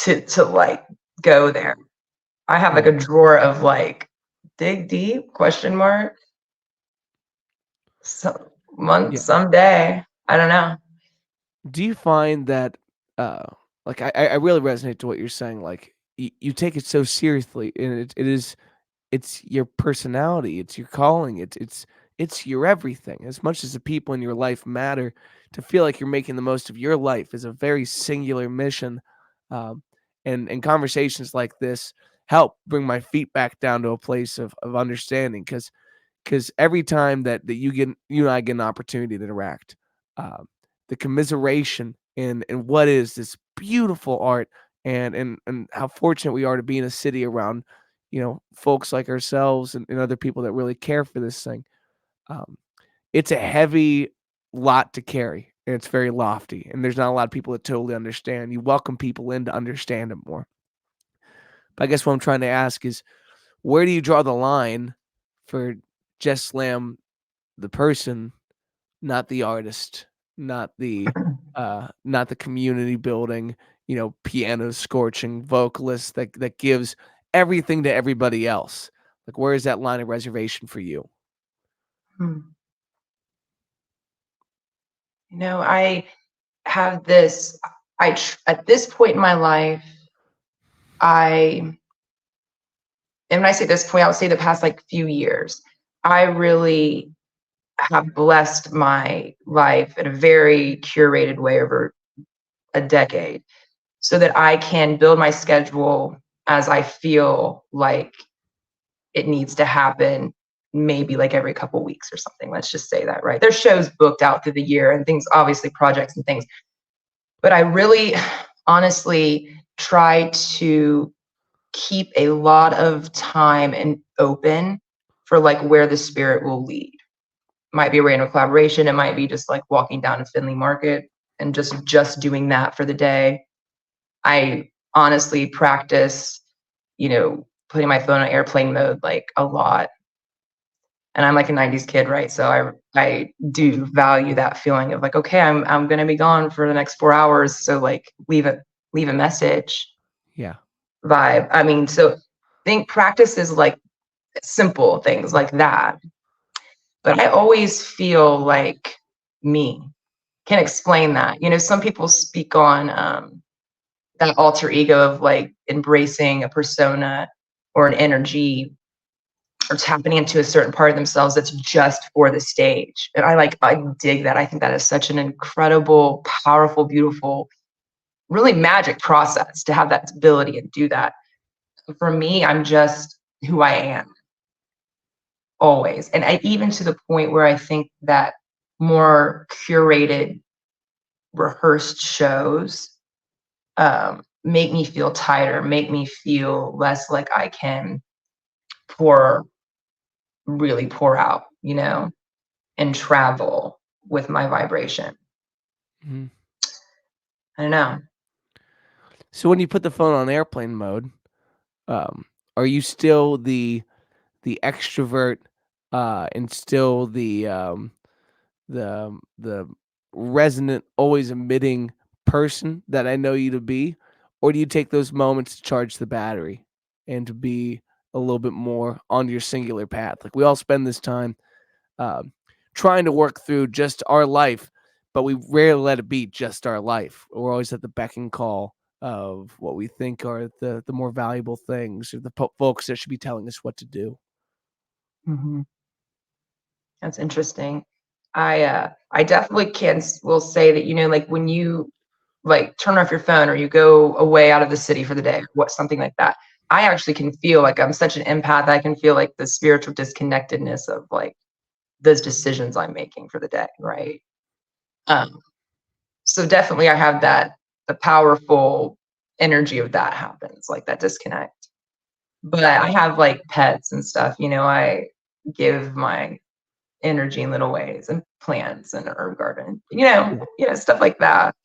to like go there. I have like Yeah, a drawer of like dig deep question mark some month yeah. someday. I don't know. Do you find that, uh, I really resonate to what you're saying, like, you take it so seriously, and it is it's your personality, it's your calling, it's your everything. As much as the people in your life matter, to feel like you're making the most of your life is a very singular mission. Um, and conversations like this help bring my feet back down to a place of understanding, because every time that you and I get an opportunity to interact, um, the commiseration in what is this beautiful art, and how fortunate we are to be in a city around, folks like ourselves and other people that really care for this thing. Um, it's a heavy lot to carry, and it's very lofty, and there's not a lot of people that totally understand. You welcome people in to understand it more. But I guess what I'm trying to ask is, where do you draw the line for Jess Lamb, the person, not the artist, not the community building, piano scorching vocalist that gives everything to everybody else? Like, where is that line of reservation for you? Hmm. I have this, at this point in my life, I, and when I say this point, I would say the past like few years, I really have blessed my life in a very curated way over a decade so that I can build my schedule as I feel like it needs to happen, maybe like every couple weeks or something. Let's just say that, right? There's shows booked out through the year and things, obviously projects and things. But I really honestly try to keep a lot of time and open for like where the spirit will lead. Might be a random collaboration. It might be just like walking down to Finley Market and just doing that for the day. I honestly practice, putting my phone on airplane mode like a lot. And I'm like a 90s kid, right? So I do value that feeling of like, okay, I'm gonna be gone for the next 4 hours. So like leave a message Yeah. vibe. I mean, so think practice is like simple things like that. But I always feel like me. Can explain that. Some people speak on that alter ego of like embracing a persona or an energy or tapping into a certain part of themselves that's just for the stage. And I dig that. I think that is such an incredible, powerful, beautiful, really magic process to have that ability and do that. For me, I'm just who I am always. And even to the point where I think that more curated, rehearsed shows make me feel tighter, make me feel less like I can pour, really pour out, and travel with my vibration. Mhm. I don't know. So when you put the phone on airplane mode, um, are you still the extrovert, and still the resonant, always emitting person that I know you to be? Or do you take those moments to charge the battery and to be a little bit more on your singular path? Like, we all spend this time, um, trying to work through just our life, but we rarely let it be just our life. We're always at the beck and call of what we think are the more valuable things, or the folks that should be telling us what to do. Mhm. That's interesting. I definitely will say that, like when you like turn off your phone or you go away out of the city for the day, what something like that. I actually can feel like I'm such an empath. I can feel like the spiritual disconnectedness of like those decisions I'm making for the day, right? Um, so definitely I have that the powerful energy of that happens, like that disconnect. But I have like pets and stuff, I give my energy in little ways and plants and herb garden, Cool. stuff like that.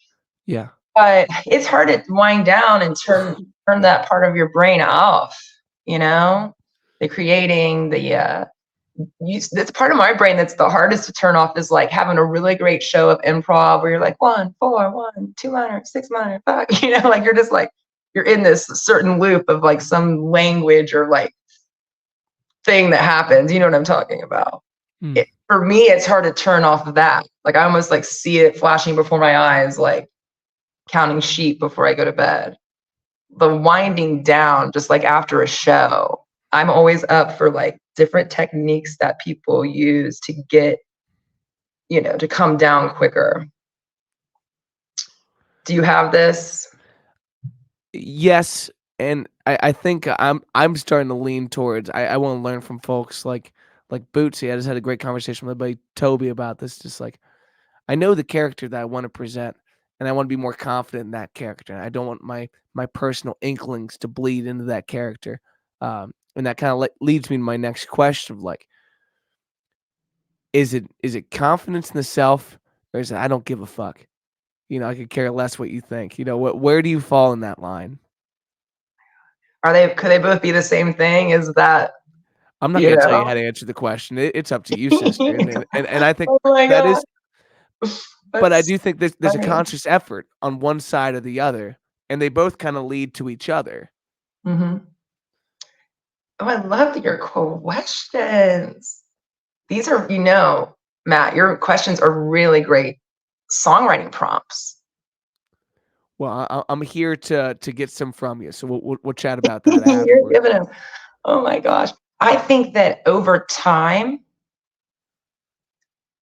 Yeah. But it's hard to wind down and turn that part of your brain off, you know? The creating, that's part of my brain that's the hardest to turn off is like having a really great show of improv where you're like 1, 4, 1, 2 minor, 6 minor, 5, like you're just like you're in this certain loop of like some language or like thing that happens. You know what I'm talking about? Mm. For me, it's hard to turn off of that. Like I almost like see it flashing before my eyes, like counting sheep before I go to bed. The winding down, just like after a show. I'm always up for like different techniques that people use to get, to come down quicker. Do you have this? Yes, and I think I'm starting to lean towards I wanna learn from folks like Bootsy. I just had a great conversation with my buddy Toby about this, just like, I know the character that I wanna present, and I wanna be more confident in that character. I don't want my personal inklings to bleed into that character, and that kinda leads me to my next question of, like, is it confidence in the self, or is it, "I don't give a fuck." I could care less what you think. Where do you fall in that line? Could they both be the same thing? Is that, I'm not you gonna tell you know? how to answer the question. It's up to you, sister, and I think Oh my that god, is, but I that's do think there's a funny. conscious effort on one side or the other, and they both kinda lead to each other. Mhm. Oh, I love your questions. These are, Matt, your questions are really great songwriting prompts. Well, I'm here to get some from you, so we'll chat about that You're afterward. giving them. Oh my gosh. I think that over time,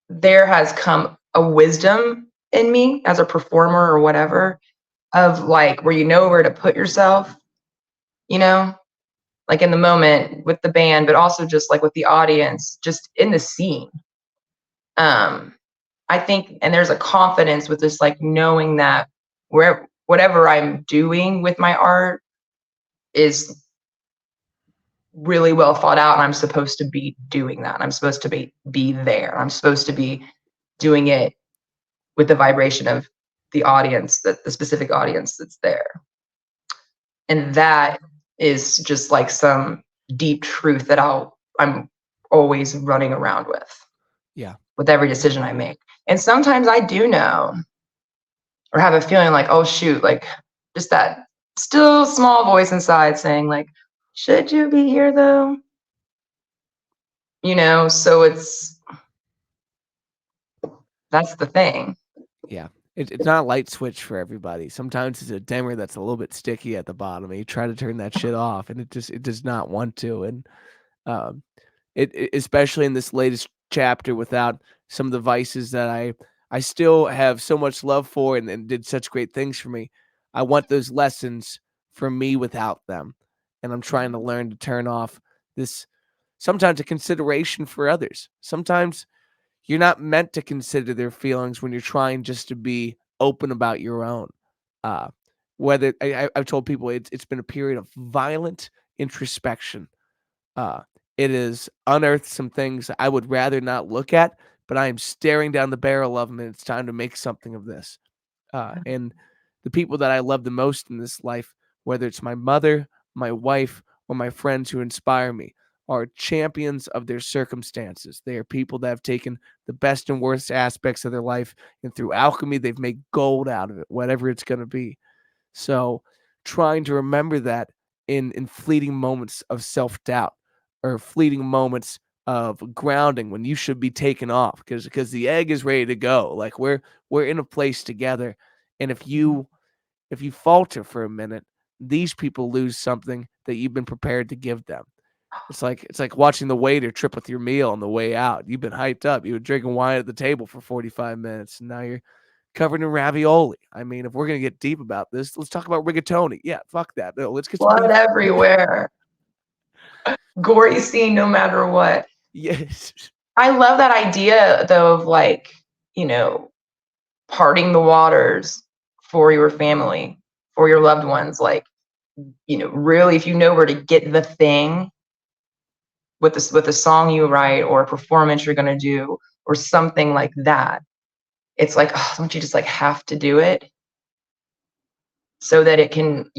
there has come a wisdom in me as a performer or whatever of like where you know where to put yourself, you know, like in the moment with the band, but also just like with the audience, just in the scene. Um, I think, and there's a confidence with just like knowing that where whatever I'm doing with my art is really well thought out, and I'm supposed to be doing that. I'm supposed to be there. I'm supposed to be doing it with the vibration of the audience, that the specific audience that's there. And that is just like some deep truth that I'm always running around Yeah. with every decision I make. And sometimes I do know or have a feeling like, oh shoot, like just that still small voice inside saying like, should you be here though? So that's the thing. Yeah. It's not a light switch for everybody. Sometimes it's a dimmer that's a little bit sticky at the bottom, and you try to turn that shit off, and it does not want to, and, um especially in this latest chapter without some of the vices that I still have so much love for and did such great things for me. I want those lessons for me without them. And I'm trying to learn to turn off this sometimes a consideration for others. Sometimes you're not meant to consider their feelings when you're trying just to be open about your own. Uh, whether I've told people it's been a period of violent introspection. uh, it has unearthed some things I would rather not look at, but I am staring down the barrel of them, and it's time to make something of this. And the people that I love the most in this life, whether it's my mother, my wife, or my friends who inspire me, are champions of their circumstances. They are people that have taken the best and worst aspects of their life, and through alchemy, they've made gold out of it, whatever it's going to be. So trying to remember that in fleeting moments of self-doubt or fleeting moments of grounding when you should be taken off because the egg is ready to go. Like we're in a place together. And if you falter for a minute, these people lose something that you've been prepared to give them. It's like watching the waiter trip with your meal on the way out. You've been hyped up. You were drinking wine at the table for 45 minutes, and now you're covered in ravioli. I mean, if we're gonna get deep about this, let's talk about rigatoni. Yeah, fuck that. No, let's get some Blood beef. everywhere. Gory scene no matter what. Yes. I love that idea though of like, you know, parting the waters for your family, for your loved ones. Like, really if you know where to get the thing with a song you write or a performance you're gonna do or something like that, it's like, oh, don't you just like have to do it so that it can,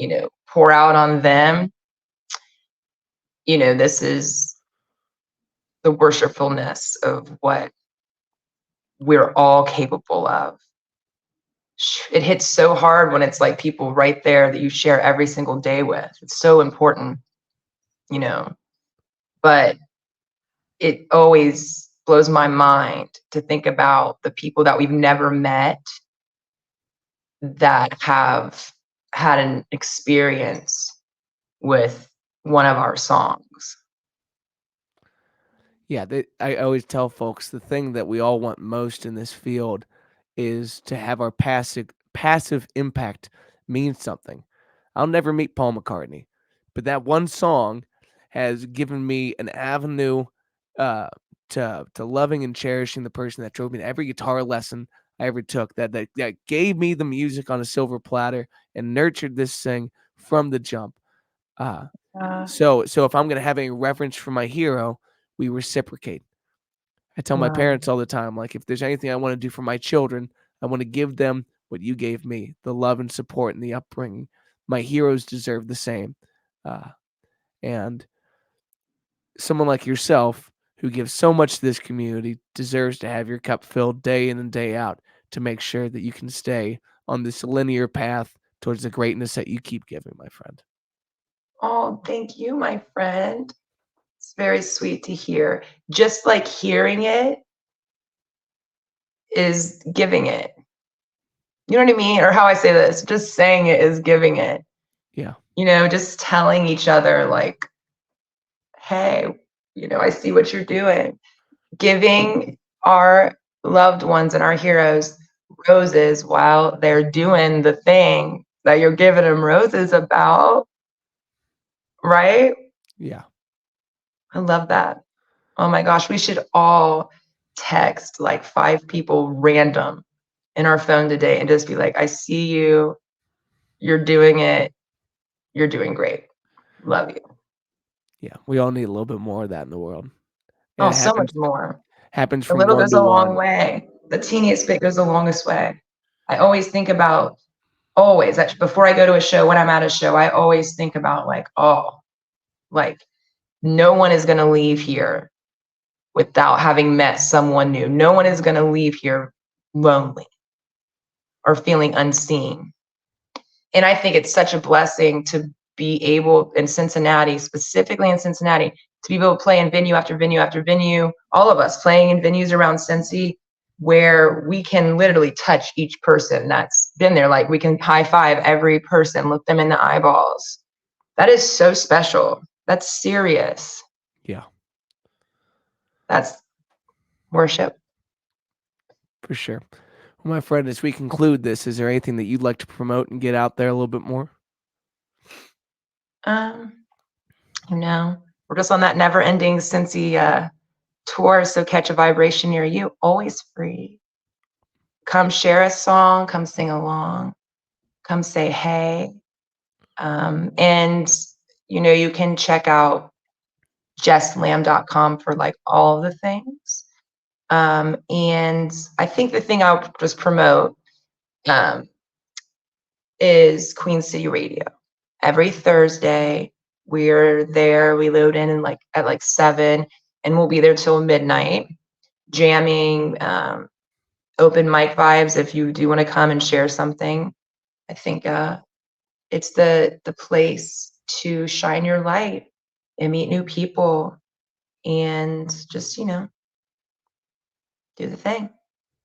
pour out on them? This is the worshipfulness of what we're all capable of. It hits so hard when it's like people right there that you share every single day with. It's so important, you know. But it always blows my mind to think about the people that we've never met that have had an experience with one of our songs. Yeah, I always tell folks the thing that we all want most in this field is to have our passive impact mean something. I'll never meet Paul McCartney, but that one song has given me an avenue uh, to loving and cherishing the person that drove me to every guitar lesson I ever took. That gave me the music on a silver platter and nurtured this thing from the jump. Uh, Uh, so if I'm gonna have any reverence for my hero, we reciprocate. I tell my wow. parents all the time, like, if there's anything I wanna do for my children, I wanna give them what you gave me, the love and support and the upbringing. My heroes deserve the same. Uh, and someone like yourself who gives so much to this community deserves to have your cup filled day in and day out to make sure that you can stay on this linear path towards the greatness that you keep giving, my friend. Oh, thank you, my friend. It's very sweet to hear. Just like hearing it is giving it. You know what I mean? Or how I say this, just saying it is giving it. Yeah. Just telling each other, like, hey, I see what you're doing. Giving our loved ones and our heroes roses while they're doing the thing that you're giving them roses about, right? Yeah. I love that. Oh my gosh, we should all text like 5 people random in our phone today and just be like, "I see you. You're doing it. You're doing great. Love you." Yeah. We all need a little bit more of that in the world. And Oh, it so much more. happens A from little one goes to a long one. way. The teeniest bit goes the longest way. I always think about always, actually, before I go to a show, when I'm at a show, I always think about like, oh, like no one is going to leave here without having met someone new. No one is going to leave here lonely or feeling unseen. And I think it's such a blessing to be able in Cincinnati, specifically in Cincinnati, to be able to play in venue after venue after venue, all of us playing in venues around Cincy where we can literally touch each person that's been there. Like we can high five every person, look them in the eyeballs. That is so special. That's serious. Yeah, That's worship. for sure. Well, my friend, as we conclude this, is there anything that you'd like to promote and get out there a little bit more? Um, we're just on that never ending Cincy tour. So catch a vibration near you, always free. Come share a song, come sing along, come say hey. And you can check out jesslamb.com for like all the things. And I think the thing I'll just promote um, is Queen City Radio. Every Thursday, we're there. We load in like at like 7, and we'll be there till midnight, jamming, open mic vibes. If you do want to come and share something, I think it's the place to shine your light and meet new people and just do the thing.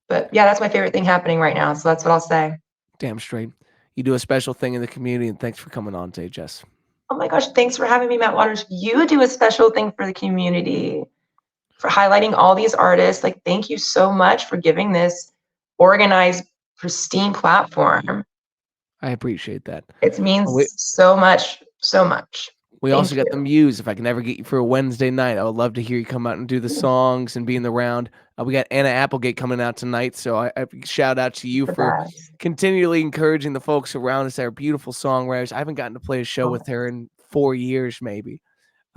But yeah, that's my favorite thing happening right now. So that's what I'll say. Damn straight. You do a special thing in the community, and thanks for coming on today, Jess. Oh my gosh, thanks for having me, Matt Waters. You do a special thing for the community, for highlighting all these artists. Like, thank you so much for giving this organized, pristine platform. I appreciate that. It Oh, means so much, so much. we Thank also got the you. Muse. If I can ever get you for a Wednesday night, I would love to hear you come out and do the songs and be in the round. We got Anna Applegate coming out tonight, so I shout out to you The for best. continually encouraging the folks around us that are beautiful songwriters. I haven't gotten to play a show with her in 4 years, maybe.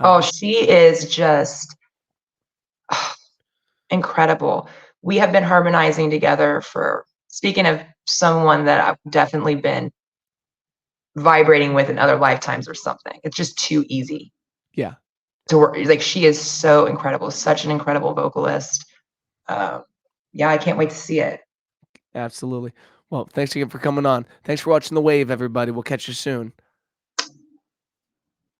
Oh, Uh, she is just incredible. We have been harmonizing together for, speaking of someone that I've definitely been vibrating with in other lifetimes or something. It's just too easy yeah, to work. Like she is so incredible, such an incredible vocalist. Um, yeah, I can't wait to see it. absolutely. Well, thanks again for coming on. Thanks for watching The Wave, everybody. We'll catch you soon.